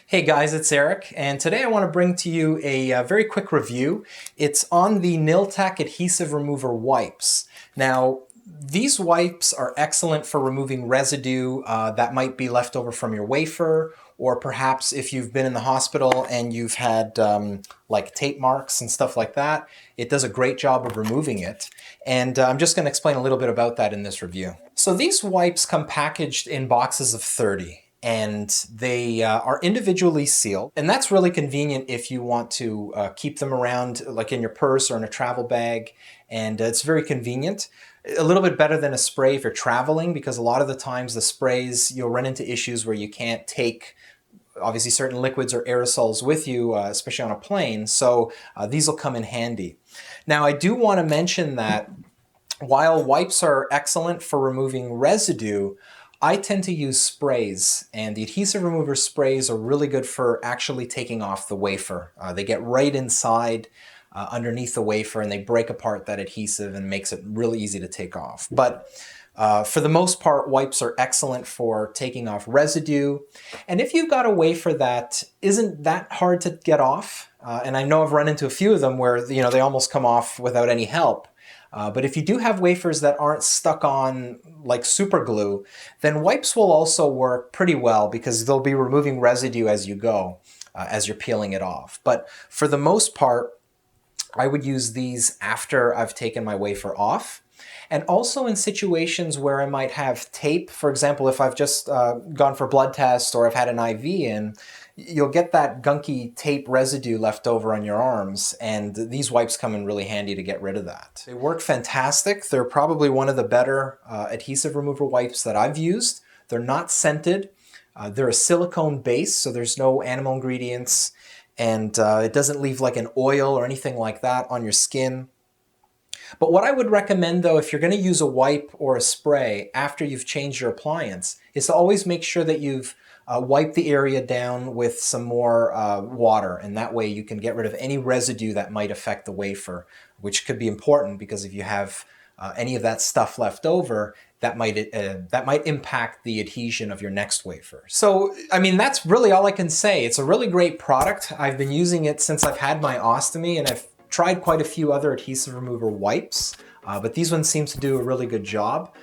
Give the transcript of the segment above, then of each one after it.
Hey guys, it's Eric, and today I want to bring to you a very quick review. It's on the Niltac Adhesive Remover Wipes. Now, these wipes are excellent for removing residue that might be left over from your wafer, or perhaps if you've been in the hospital and you've had like tape marks and stuff like that. It does a great job of removing it. And I'm just going to explain a little bit about that in this review. So these wipes come packaged in boxes of 30. And they are individually sealed. And that's really convenient if you want to keep them around like in your purse or in a travel bag. And it's very convenient. A little bit better than a spray if you're traveling, because a lot of the times the sprays, you'll run into issues where you can't take obviously certain liquids or aerosols with you, especially on a plane. So these will come in handy. Now I do want to mention that while wipes are excellent for removing residue, I tend to use sprays, and the adhesive remover sprays are really good for actually taking off the wafer. They get right inside underneath the wafer and they break apart that adhesive and makes it really easy to take off. But for the most part, wipes are excellent for taking off residue. And if you've got a wafer that isn't that hard to get off, and I know I've run into a few of them where they almost come off without any help. But if you do have wafers that aren't stuck on like super glue, then wipes will also work pretty well because they'll be removing residue as you go, as you're peeling it off. But for the most part, I would use these after I've taken my wafer off. And also in situations where I might have tape, for example, if I've just gone for blood tests or I've had an IV in, you'll get that gunky tape residue left over on your arms, and these wipes come in really handy to get rid of that. They work fantastic. They're probably one of the better adhesive remover wipes that I've used. They're not scented. They're a silicone base, so there's no animal ingredients, and it doesn't leave like an oil or anything like that on your skin. But what I would recommend though, if you're going to use a wipe or a spray after you've changed your appliance, is to always make sure that you've wipe the area down with some more water, and that way you can get rid of any residue that might affect the wafer, which could be important because if you have any of that stuff left over, that might impact the adhesion of your next wafer. So, I mean, that's really all I can say. It's a really great product. I've been using it since I've had my ostomy, and I've tried quite a few other adhesive remover wipes, but these ones seem to do a really good job.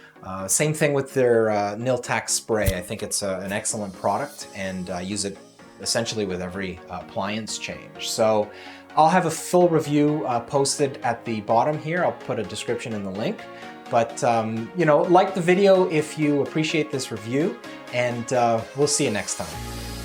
Same thing with their Niltac spray. I think it's an excellent product, and I use it essentially with every appliance change. So I'll have a full review posted at the bottom here. I'll put a description in the link. But like the video if you appreciate this review, and we'll see you next time.